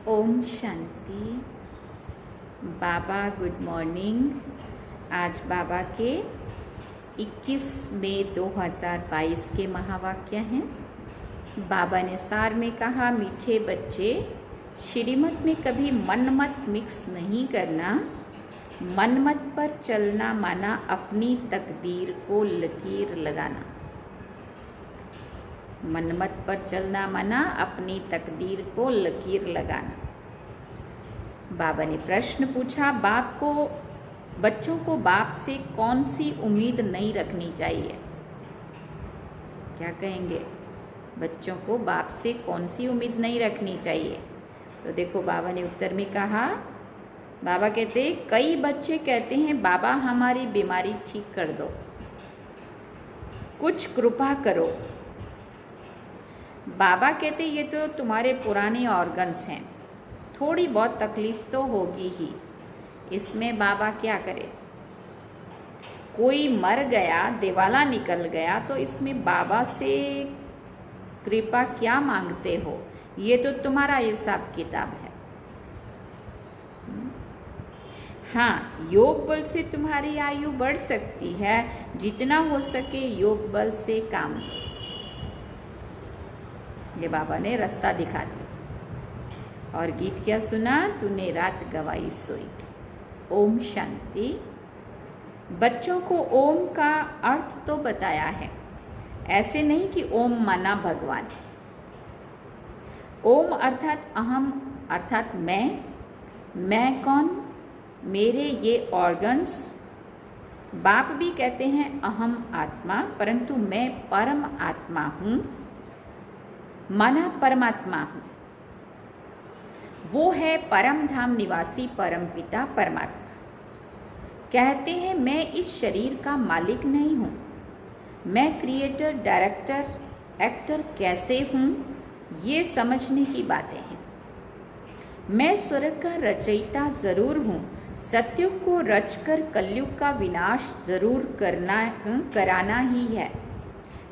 ओम शांति। बाबा good morning. आज बाबा के 21 मई 2022 के महावाक्य हैं। बाबा ने सार में कहा, मीठे बच्चे, श्रीमत में कभी मनमत मिक्स नहीं करना। मनमत पर चलना माना अपनी तकदीर को लकीर लगाना। मनमत पर चलना माना अपनी तकदीर को लकीर लगाना। बाबा ने प्रश्न पूछा, बच्चों को बाप से कौन सी उम्मीद नहीं रखनी चाहिए? क्या कहेंगे? बच्चों को बाप से कौन सी उम्मीद नहीं रखनी चाहिए? तो देखो बाबा ने उत्तर में कहा, बाबा कहते, कई बच्चे कहते हैं बाबा हमारी बीमारी ठीक कर दो, कुछ कृपा करो। बाबा कहते, ये तो तुम्हारे पुराने ऑर्गन्स हैं, थोड़ी बहुत तकलीफ तो होगी ही, इसमें बाबा क्या करे? कोई मर गया, दिवाला निकल गया, तो इसमें बाबा से कृपा क्या मांगते हो? ये तो तुम्हारा हिसाब किताब है। हाँ, योग बल से तुम्हारी आयु बढ़ सकती है, जितना हो सके योग बल से काम लो। ये बाबा ने रास्ता दिखा दिया। और गीत क्या सुना? तूने रात गवाई सोई थी। ओम शांति। बच्चों को ओम का अर्थ तो बताया है, ऐसे नहीं कि ओम माना भगवान। ओम अर्थात अहम, अर्थात मैं कौन? मेरे ये ऑर्गन्स। बाप भी कहते हैं अहम आत्मा, परंतु मैं परम आत्मा हूँ, माना परमात्मा हूँ। वो है परम धाम निवासी परम पिता परमात्मा। कहते हैं मैं इस शरीर का मालिक नहीं हूँ। मैं क्रिएटर, डायरेक्टर, एक्टर कैसे हूँ, ये समझने की बातें हैं। मैं स्वर्ग का रचयिता जरूर हूँ, सत्युग को रचकर कलयुग का विनाश जरूर कराना ही है।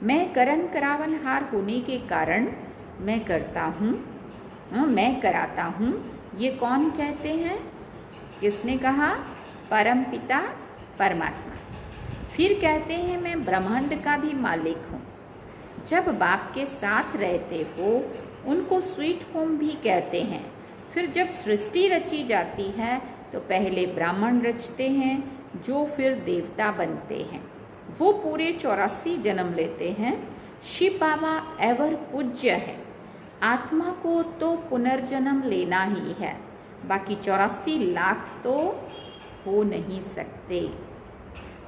मैं करण करावनहार होने के कारण मैं करता हूँ, मैं कराता हूँ। ये कौन कहते हैं? किसने कहा? परम पिता परमात्मा। फिर कहते हैं मैं ब्रह्मांड का भी मालिक हूँ। जब बाप के साथ रहते हो उनको स्वीट होम भी कहते हैं। फिर जब सृष्टि रची जाती है तो पहले ब्राह्मण रचते हैं, जो फिर देवता बनते हैं। वो पूरे 84 जन्म लेते हैं। शिव बाबा एवर पूज्य है। आत्मा को तो पुनर्जन्म लेना ही है, बाकी 84 लाख तो हो नहीं सकते।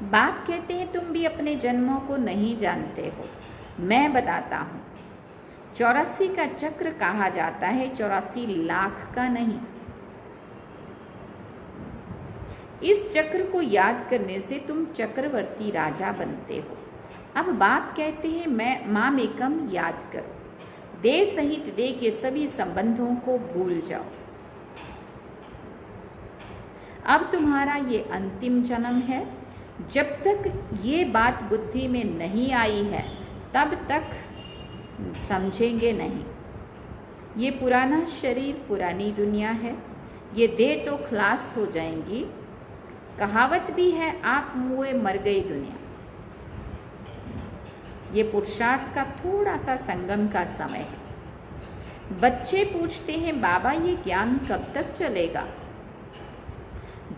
बाप कहते हैं तुम भी अपने जन्मों को नहीं जानते हो, मैं बताता हूँ। 84 का चक्र कहा जाता है, 84 लाख का नहीं। इस चक्र को याद करने से तुम चक्रवर्ती राजा बनते हो। अब बाप कहते हैं मैं माम एकम याद करो, देह सहित देह के सभी संबंधों को भूल जाओ। अब तुम्हारा ये अंतिम जन्म है। जब तक ये बात बुद्धि में नहीं आई है तब तक समझेंगे नहीं। ये पुराना शरीर, पुरानी दुनिया है, ये देह तो खलास हो जाएंगी। कहावत भी है आप मुए मर गई दुनिया। ये पुरुषार्थ का थोड़ा सा संगम का समय है। बच्चे पूछते हैं बाबा ये ज्ञान कब तक चलेगा?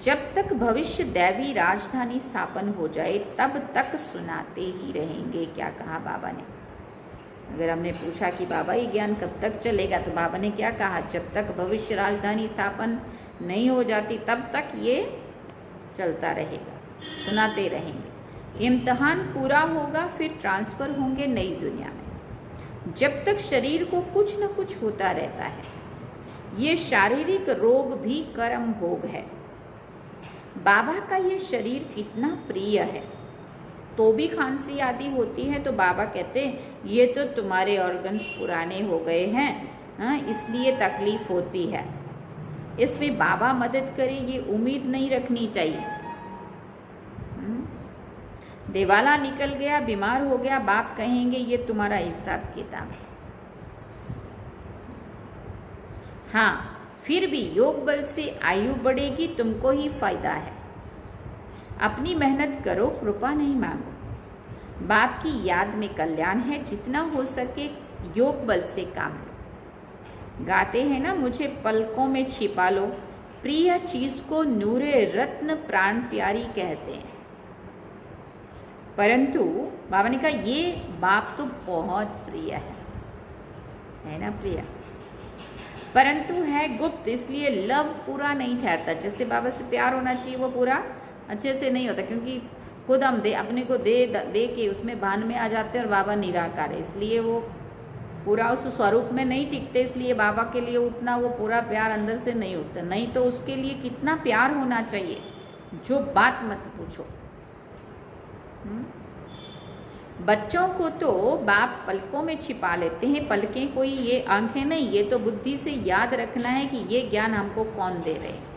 जब तक भविष्य दैवी राजधानी स्थापन हो जाए तब तक सुनाते ही रहेंगे। क्या कहा बाबा ने? अगर हमने पूछा कि बाबा ये ज्ञान कब तक चलेगा, तो बाबा ने क्या कहा? जब तक भविष्य राजधानी स्थापन नहीं हो जाती तब तक ये चलता रहेगा, सुनाते रहेंगे। इम्तिहान पूरा होगा, फिर ट्रांसफर होंगे नई दुनिया में। जब तक शरीर को कुछ न कुछ होता रहता है, ये शारीरिक रोग भी कर्म भोग है। बाबा का ये शरीर कितना प्रिय है, तो भी खांसी आदि होती है तो बाबा कहते हैं ये तो तुम्हारे ऑर्गन्स पुराने हो गए हैं, इसलिए तकलीफ होती है। इसमें बाबा मदद करे ये उम्मीद नहीं रखनी चाहिए। दिवाला निकल गया, बीमार हो गया, बाप कहेंगे ये तुम्हारा हिसाब किताब है। हाँ, फिर भी योग बल से आयु बढ़ेगी, तुमको ही फायदा है। अपनी मेहनत करो, कृपा नहीं मांगो। बाप की याद में कल्याण है, जितना हो सके योग बल से काम लो। गाते हैं ना, मुझे पलकों में छिपा लो, प्रिय चीज को नूरे रत्न प्राण प्यारी कहते हैं। परंतु बाबा ने कहा ये बाप तो बहुत प्रिय है ना प्रिय, परंतु है गुप्त, इसलिए लव पूरा नहीं ठहरता। जैसे बाबा से प्यार होना चाहिए वो पूरा अच्छे से नहीं होता, क्योंकि खुद हम अपने को दे के उसमें भान में आ जाते हैं और बाबा निराकार है, इसलिए वो पूरा उस स्वरूप में नहीं टिकते। इसलिए बाबा के लिए उतना वो पूरा प्यार अंदर से नहीं उठता। नहीं तो उसके लिए कितना प्यार होना चाहिए, जो बात मत पूछो। बच्चों को तो बाप पलकों में छिपा लेते हैं। पलकें कोई ये आंखें नहीं, ये तो बुद्धि से याद रखना है कि ये ज्ञान हमको कौन दे रहे हैं।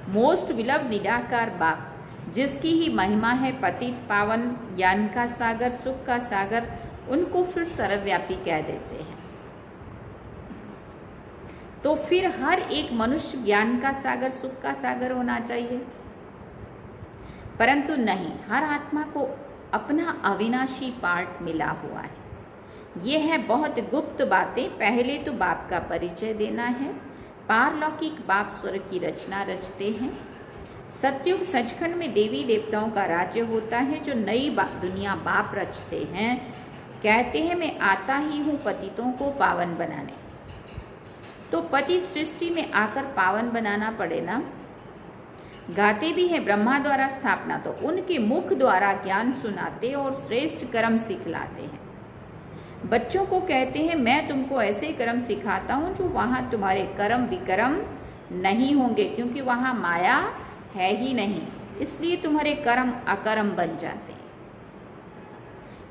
मोस्ट विलव निराकार बाप, जिसकी ही महिमा है पतित पावन, ज्ञान का सागर, सुख का सागर, उनको फिर सर्वव्यापी कह देते हैं। तो फिर हर एक मनुष्य ज्ञान का सागर, सुख का सागर होना चाहिए, परंतु नहीं, हर आत्मा को अपना अविनाशी पार्ट मिला हुआ है। ये है बहुत गुप्त बातें। पहले तो बाप का परिचय देना है। पारलौकिक बाप स्वर्ग की रचना रचते हैं। सतयुग सचखंड में देवी देवताओं का राज्य होता है, जो नई दुनिया बाप रचते हैं। कहते हैं मैं आता ही हूँ पतितों को पावन बनाने। तो पति सृष्टि में आकर पावन बनाना पड़े ना। गाते भी हैं ब्रह्मा द्वारा स्थापना, तो उनके मुख द्वारा ज्ञान सुनाते और श्रेष्ठ कर्म सिखलाते हैं। बच्चों को कहते हैं मैं तुमको ऐसे कर्म सिखाता हूँ जो वहाँ तुम्हारे कर्म विकर्म नहीं होंगे, क्योंकि वहाँ माया है ही नहीं, इसलिए तुम्हारे कर्म अकर्म बन जाते हैं।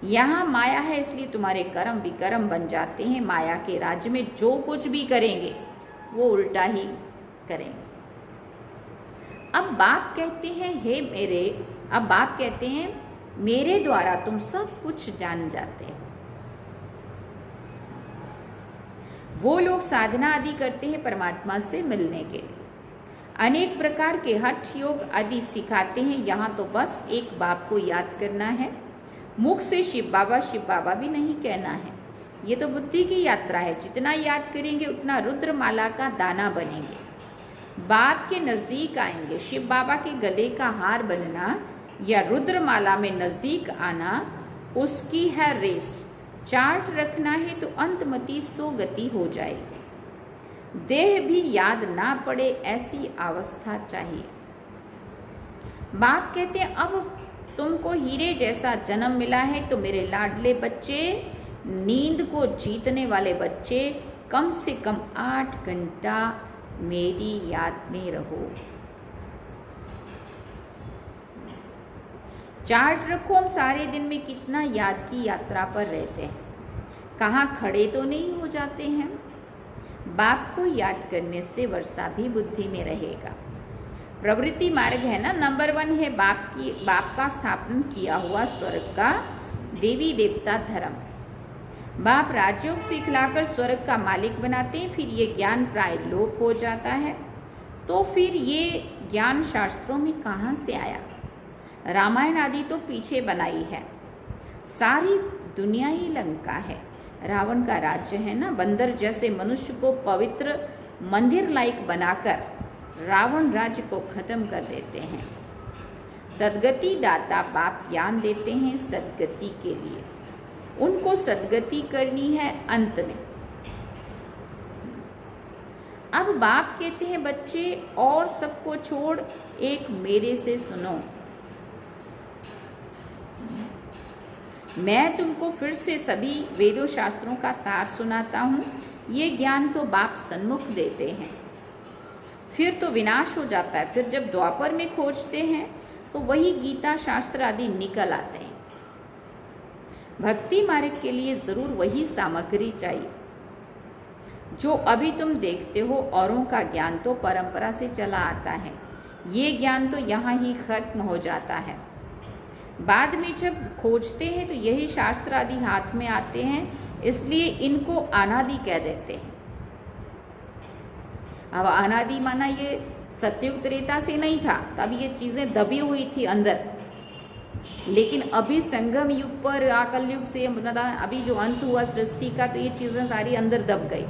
यहाँ माया है, इसलिए तुम्हारे कर्म विकर्म बन जाते हैं। माया के राज्य में जो कुछ भी करेंगे वो उल्टा ही करेंगे। अब बाप कहते हैं बाप कहते हैं मेरे द्वारा तुम सब कुछ जान जाते हो। वो लोग साधना आदि करते हैं परमात्मा से मिलने के लिए, अनेक प्रकार के हठ योग आदि सिखाते हैं। यहाँ तो बस एक बाप को याद करना है। मुख से शिव बाबा भी नहीं कहना है। ये तो बुद्धि की यात्रा है। जितना याद करेंगे उतना रुद्रमाला का दाना बनेंगे, बाप के नजदीक आएंगे। शिव बाबा के गले का हार बनना या रुद्रमाला में नजदीक आना उसकी है रेस। चार्ट रखना है तो अंतमति सो गति हो जाएगी। देह भी याद ना पड़े ऐसी अवस्था चाहिए। बाप कहते हैं अब तुमको हीरे जैसा जन्म मिला है, तो मेरे लाडले बच्चे, नींद को जीतने वाले बच्चे, कम से कम 8 घंटा मेरी याद में रहो। चार्ट रखो, हम सारे दिन में कितना याद की यात्रा पर रहते हैं, कहाँ खड़े तो नहीं हो जाते हैं। बाप को याद करने से वर्षा भी बुद्धि में रहेगा। प्रवृत्ति मार्ग है ना, नंबर 1 है बाप का स्थापन किया हुआ स्वर्ग का देवी देवता धर्म। बाप राजयोग सिखलाकर स्वर्ग का मालिक बनाते हैं, फिर ये ज्ञान प्राय लोप हो जाता है। तो फिर ये ज्ञान शास्त्रों में कहाँ से आया? रामायण आदि तो पीछे बनाई है, सारी दुनिया ही लंका है, रावण का राज्य है ना। बंदर जैसे मनुष्य को पवित्र मंदिर लायक बनाकर रावण राज्य को खत्म कर देते हैं। सदगति दाता बाप ज्ञान देते हैं सदगति के लिए, उनको सदगति करनी है अंत में। अब बाप कहते हैं बच्चे और सबको छोड़ एक मेरे से सुनो। मैं तुमको फिर से सभी वेदों शास्त्रों का सार सुनाता हूँ। ये ज्ञान तो बाप सन्मुख देते हैं, फिर तो विनाश हो जाता है। फिर जब द्वापर में खोजते हैं तो वही गीता शास्त्र आदि निकल आते हैं। भक्ति मार्ग के लिए जरूर वही सामग्री चाहिए जो अभी तुम देखते हो। औरों का ज्ञान तो परंपरा से चला आता है, ये ज्ञान तो यहाँ ही खत्म हो जाता है। बाद में जब खोजते हैं तो यही शास्त्र आदि हाथ में आते हैं, इसलिए इनको अनादि कह देते हैं। अब अनादि माना ये सतयुग त्रेता से नहीं था, तब ये चीजें दबी हुई थी अंदर, लेकिन अभी संगम युग पर आकल युग से अभी जो अंत हुआ सृष्टि का, तो ये चीजें सारी अंदर दब गई।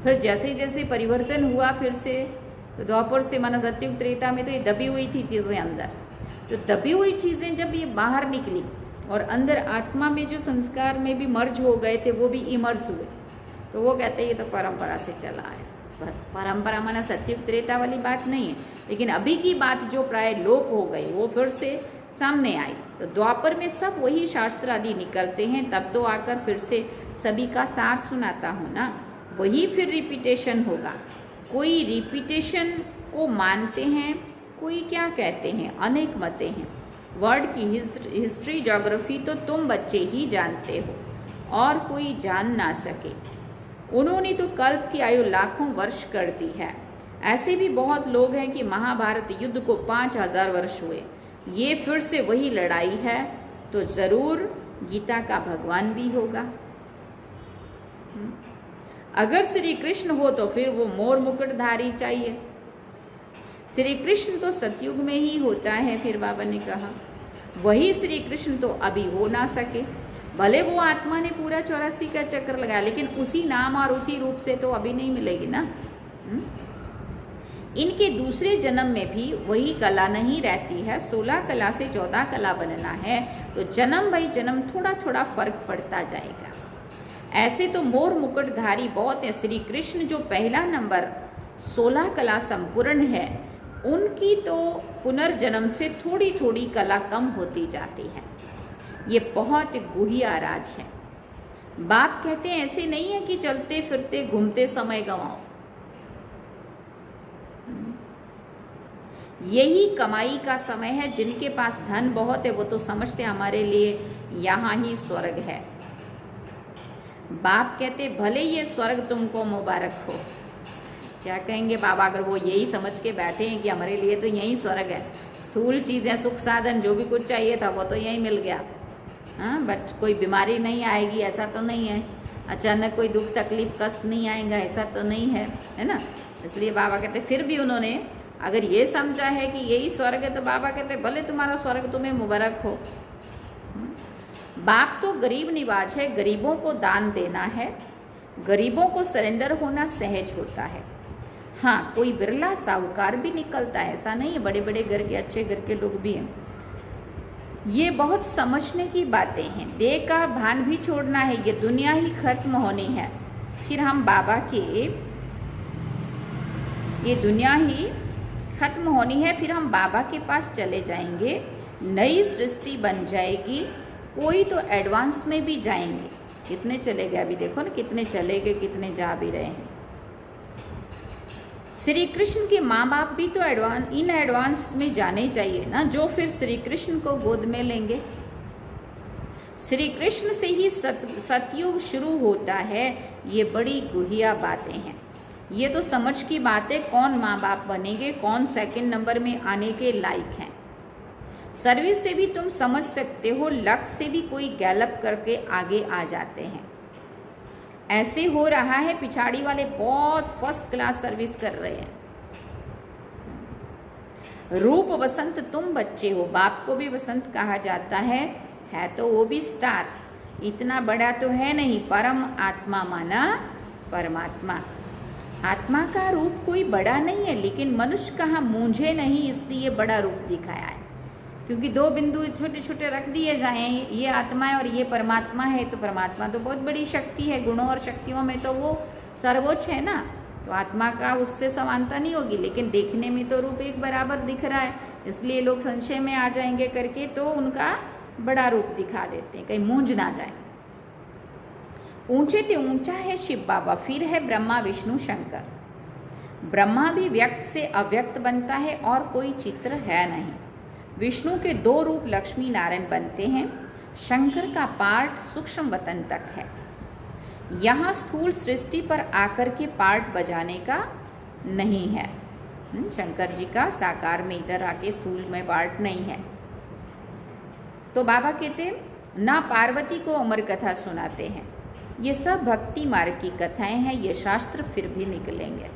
फिर जैसे जैसे परिवर्तन हुआ, फिर से द्वापर से माना सतयुग त्रेता में तो ये दबी हुई थी चीजें अंदर। तो दबी हुई चीजें जब ये बाहर निकली और अंदर आत्मा में जो संस्कार में भी मर्ज हो गए थे वो भी इमर्ज हुए, तो वो कहते हैं ये तो परंपरा से चला है। परंपरा माना सतयुग त्रेता वाली बात नहीं है, लेकिन अभी की बात जो प्राय लोप हो गई वो फिर से सामने आई। तो द्वापर में सब वही शास्त्र आदि निकलते हैं, तब तो आकर फिर से सभी का सार सुनाता हूँ ना, वही फिर रिपीटेशन होगा। कोई रिपीटेशन को मानते हैं, कोई क्या कहते हैं, अनेक मतें हैं। वर्ड की हिस्ट्री ज्योग्राफी तो तुम बच्चे ही जानते हो और कोई जान ना सके। उन्होंने तो कल्प की आयु लाखों वर्ष कर दी है। ऐसे भी बहुत लोग हैं कि महाभारत युद्ध को 5000 वर्ष हुए। ये फिर से वही लड़ाई है, तो जरूर गीता का भगवान भी होगा। अगर श्री कृष्ण हो तो फिर वो मोर मुकुटधारी चाहिए। श्री कृष्ण तो सतयुग में ही होता है, फिर बाबा ने कहा वही श्री कृष्ण तो अभी हो ना सके। भले वो आत्मा ने पूरा 84 का चक्र लगाया, लेकिन उसी नाम और उसी रूप से तो अभी नहीं मिलेगी ना। इनके दूसरे जन्म में भी वही कला नहीं रहती है। 16 कला से 14 कला बनना है, तो जन्म बाई जन्म थोड़ा थोड़ा फर्क पड़ता जाएगा। ऐसे तो मोर मुकुटधारी बहुत है। श्री कृष्ण जो पहला नंबर 16 कला संपूर्ण है, उनकी तो पुनर्जन्म से थोड़ी थोड़ी कला कम होती जाती है। ये बहुत गुहिया राज है। बाप कहते हैं ऐसे नहीं है कि चलते फिरते घूमते समय गंवाओ। यही कमाई का समय है। जिनके पास धन बहुत है वो तो समझते हमारे लिए यहाँ ही स्वर्ग है। बाप कहते भले ये स्वर्ग तुमको मुबारक हो। क्या कहेंगे बाबा, अगर वो यही समझ के बैठे हैं कि हमारे लिए तो यही स्वर्ग है, स्थूल चीजें, सुख साधन, जो भी कुछ चाहिए था वो तो यही मिल गया। हाँ, बट कोई बीमारी नहीं आएगी ऐसा तो नहीं है, अचानक कोई दुख तकलीफ कष्ट नहीं आएगा ऐसा तो नहीं है, है ना। इसलिए बाबा कहते फिर भी उन्होंने अगर ये समझा है कि यही स्वर्ग है, तो बाबा कहते भले तुम्हारा स्वर्ग तुम्हें मुबारक हो। बाप तो गरीब निवाज है, गरीबों को दान देना है, गरीबों को सरेंडर होना सहज होता है। हाँ, कोई बिरला साहूकार भी निकलता है, ऐसा नहीं है, बड़े बड़े घर के अच्छे घर के लोग भी हैं। ये बहुत समझने की बातें हैं। देह का भान भी छोड़ना है, ये दुनिया ही खत्म होनी है, फिर हम बाबा के ये दुनिया ही खत्म होनी है, फिर हम बाबा के पास चले जाएंगे, नई सृष्टि बन जाएगी। कोई तो एडवांस में भी जाएंगे। कितने चले गए अभी देखो ना, कितने चले गए, कितने जा भी रहे हैं। श्री कृष्ण के माँ बाप भी तो इन एडवांस में जाने चाहिए ना, जो फिर श्री कृष्ण को गोद में लेंगे। श्री कृष्ण से ही सतयुग शुरू होता है। ये बड़ी गुहिया बातें हैं। ये तो समझ की बात है, कौन माँ बाप बनेंगे, कौन सेकंड नंबर में आने के लायक हैं। सर्विस से भी तुम समझ सकते हो, लक से भी कोई गैलप करके आगे आ जाते हैं। ऐसे हो रहा है, पिछाड़ी वाले बहुत फर्स्ट क्लास सर्विस कर रहे हैं। रूप वसंत तुम बच्चे हो, बाप को भी वसंत कहा जाता है तो वो भी स्टार, इतना बड़ा तो है नहीं। परम आत्मा माना परमात्मा। आत्मा का रूप कोई बड़ा नहीं है, लेकिन मनुष्य कहाँ मूंझे नहीं, इसलिए बड़ा रूप दिखाया है। क्योंकि दो बिंदु छोटे छोटे रख दिए जाए, ये आत्मा है और ये परमात्मा है, तो परमात्मा तो बहुत बड़ी शक्ति है। गुणों और शक्तियों में तो वो सर्वोच्च है ना, तो आत्मा का उससे समानता नहीं होगी। लेकिन देखने में तो रूप एक बराबर दिख रहा है, इसलिए लोग संशय में आ जाएंगे करके तो उनका बड़ा रूप दिखा देते हैं, कहीं मूंझ ना जाए। ऊंचे ते ऊंचा है शिव बाबा, फिर है ब्रह्मा विष्णु शंकर। ब्रह्मा भी व्यक्त से अव्यक्त बनता है और कोई चित्र है नहीं। विष्णु के दो रूप लक्ष्मी नारायण बनते हैं। शंकर का पार्ट सूक्ष्म वतन तक है। यहाँ स्थूल सृष्टि पर आकर के पार्ट बजाने का नहीं है। शंकर जी का साकार में इधर आके स्थूल में पार्ट नहीं है। तो बाबा कहते ना पार्वती को अमर कथा सुनाते हैं, ये सब भक्ति मार्ग की कथाएं हैं, ये शास्त्र फिर भी निकलेंगे।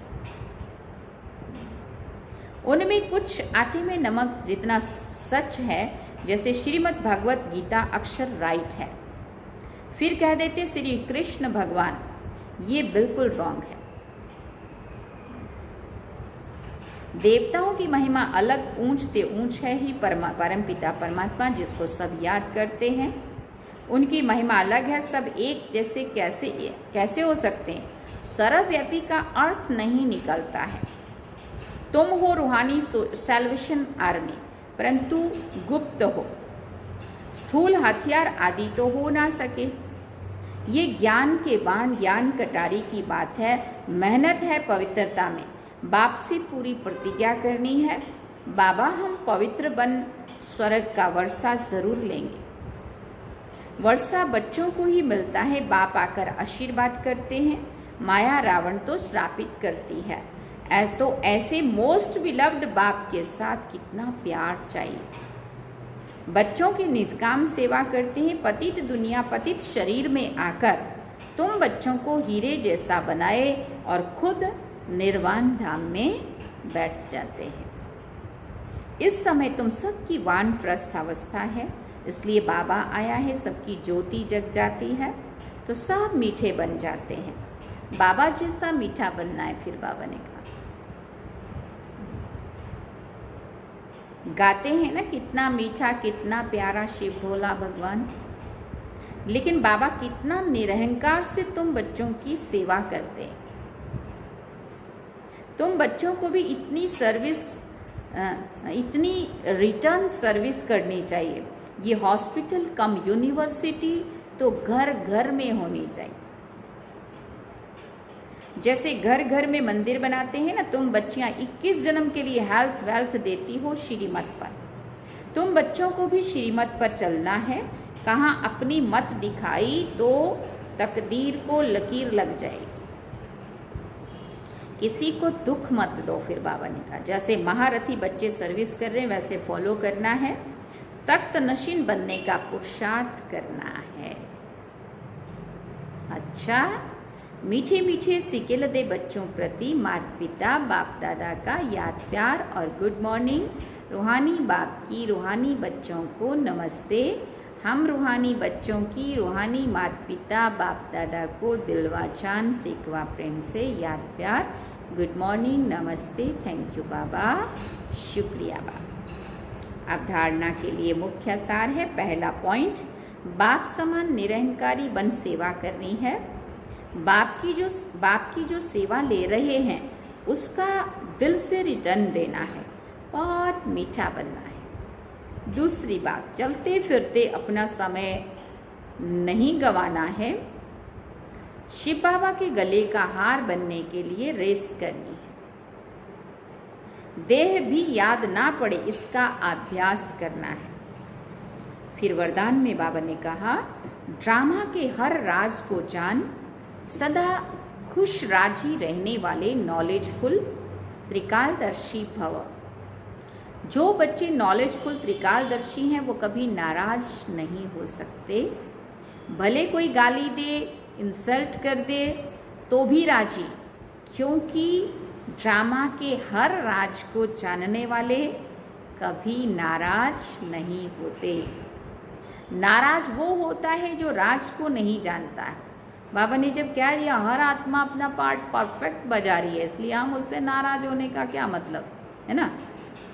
उनमें कुछ आटे में नमक जितना सच है, जैसे श्रीमद् भगवत गीता अक्षर राइट है, फिर कह देते श्री कृष्ण भगवान, ये बिल्कुल रॉन्ग है। देवताओं की महिमा अलग, ऊंचते ऊंच है ही परम पिता परमात्मा, जिसको सब याद करते हैं। उनकी महिमा अलग है, सब एक जैसे कैसे हो सकते हैं? सर्वव्यापी का अर्थ नहीं निकलता है। तुम हो रूहानी सैल्वेशन आर्मी, परंतु गुप्त हो। स्थूल हथियार आदि तो हो ना सके। ये ज्ञान के बाण, ज्ञान कटारी की बात है। मेहनत है पवित्रता में। बाप से पूरी प्रतिज्ञा करनी है, बाबा हम पवित्र बन स्वर्ग का वर्षा जरूर लेंगे। वर्षा बच्चों को ही मिलता है, बाप आकर आशीर्वाद करते हैं। माया रावण तो श्रापित करती है। तो ऐसे मोस्ट बिलव्ड बाप के साथ कितना प्यार चाहिए। बच्चों की निष्काम सेवा करते हैं। पतित दुनिया पतित शरीर में आकर तुम बच्चों को हीरे जैसा बनाए और खुद निर्वाण धाम में बैठ जाते हैं। इस समय तुम सबकी वानप्रस्थ अवस्था है, इसलिए बाबा आया है, सबकी ज्योति जग जाती है तो सब मीठे बन जाते हैं। बाबा जैसा मीठा बनना है, फिर बाबा ने कहा। गाते हैं ना, कितना मीठा कितना प्यारा शिव भोला भगवान। लेकिन बाबा कितना निरहंकार से तुम बच्चों की सेवा करते हैं। तुम बच्चों को भी इतनी सर्विस, इतनी रिटर्न सर्विस करनी चाहिए। ये हॉस्पिटल कम यूनिवर्सिटी तो घर घर में होनी चाहिए। जैसे घर घर में मंदिर बनाते हैं ना, तुम बच्चियां 21 जन्म के लिए हेल्थ वेल्थ देती हो श्रीमत पर। तुम बच्चों को भी श्रीमत पर चलना है। कहाँ अपनी मत दिखाई तो तकदीर को लकीर लग जाएगी। किसी को दुख मत दो, फिर बाबा ने कहा। जैसे महारथी बच्चे सर्विस कर रहे हैं वैसे फॉलो करना है। तख्त नशीन बनने का पुरुषार्थ करना है। अच्छा, मीठे मीठे सिकेल दे बच्चों प्रति माता पिता बाप दादा का याद प्यार और गुड मॉर्निंग। रूहानी बाप की रूहानी बच्चों को नमस्ते। हम रूहानी बच्चों की रूहानी माता पिता बाप दादा को दिलवा चांद सिकवा प्रेम से याद प्यार, गुड मॉर्निंग, नमस्ते, थैंक यू बाबा, शुक्रिया बाबा। अब धारणा के लिए मुख्य सार है। पहला पॉइंट, बाप समान निरहंकारी बन सेवा करनी है। बाप की जो सेवा ले रहे हैं उसका दिल से रिटर्न देना है। बहुत मीठा बनना है। दूसरी बात, चलते फिरते अपना समय नहीं गंवाना है। शिव बाबा के गले का हार बनने के लिए रेस करनी है। देह भी याद ना पड़े इसका अभ्यास करना है। फिर वरदान में बाबा ने कहा, ड्रामा के हर राज को जान, सदा खुश राजी रहने वाले नॉलेजफुल त्रिकालदर्शी भव। जो बच्चे नॉलेजफुल त्रिकालदर्शी हैं वो कभी नाराज नहीं हो सकते। भले कोई गाली दे, इंसल्ट कर दे तो भी राजी, क्योंकि ड्रामा के हर राज को जानने वाले कभी नाराज नहीं होते। नाराज वो होता है जो राज को नहीं जानता है। बाबा ने जब कह दिया हर आत्मा अपना पार्ट परफेक्ट बजा रही है, इसलिए हम उससे नाराज होने का क्या मतलब है ना,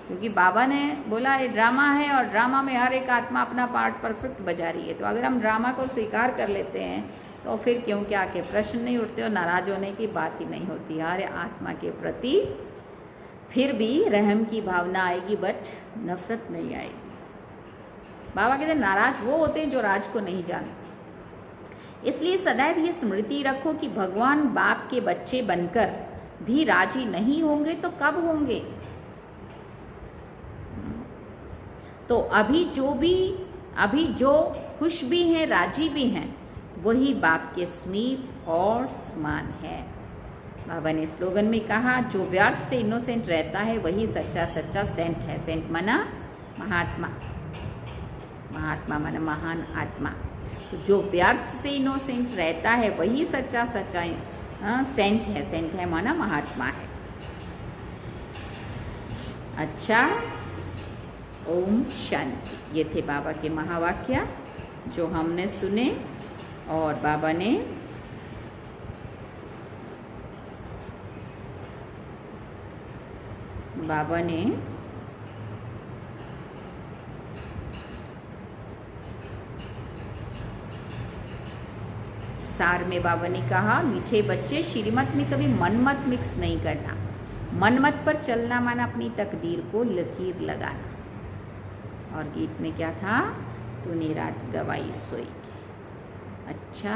क्योंकि बाबा ने बोला ये ड्रामा है और ड्रामा में हर एक आत्मा अपना पार्ट परफेक्ट बजा रही है। तो अगर हम ड्रामा को स्वीकार कर लेते हैं तो फिर क्यों क्या के प्रश्न नहीं उठते और नाराज होने की बात ही नहीं होती। हर आत्मा के प्रति फिर भी रहम की भावना आएगी, बट नफरत नहीं आएगी। बाबा कहते नाराज वो होते हैं जो राज को नहीं जानते। इसलिए सदैव ये स्मृति रखो कि भगवान बाप के बच्चे बनकर भी राजी नहीं होंगे तो कब होंगे। तो अभी जो खुश भी हैं, राजी भी हैं, वही बाप के समीप और समान है। बाबा ने स्लोगन में कहा, जो व्यर्थ से इनोसेंट रहता है वही सच्चा सच्चा सेंट है। सेंट माना महात्मा, महात्मा माना महान आत्मा। तो जो व्यर्थ से इनोसेंट रहता है वही सच्चा सच्चा सेंट है। सेंट है माना महात्मा है। अच्छा, ओम शांति। ये थे बाबा के महावाक्य जो हमने सुने, और बाबा ने सार में बाबा ने कहा, मीठे बच्चे श्रीमत में कभी मनमत मिक्स नहीं करना। मनमत पर चलना माना अपनी तकदीर को लकीर लगाना। और गीत में क्या था, तूने रात गवाई सोई। अच्छा,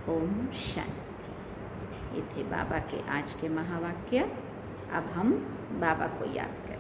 ओम शांति। ये थे बाबा के आज के महावाक्य। अब हम बाबा को याद करें।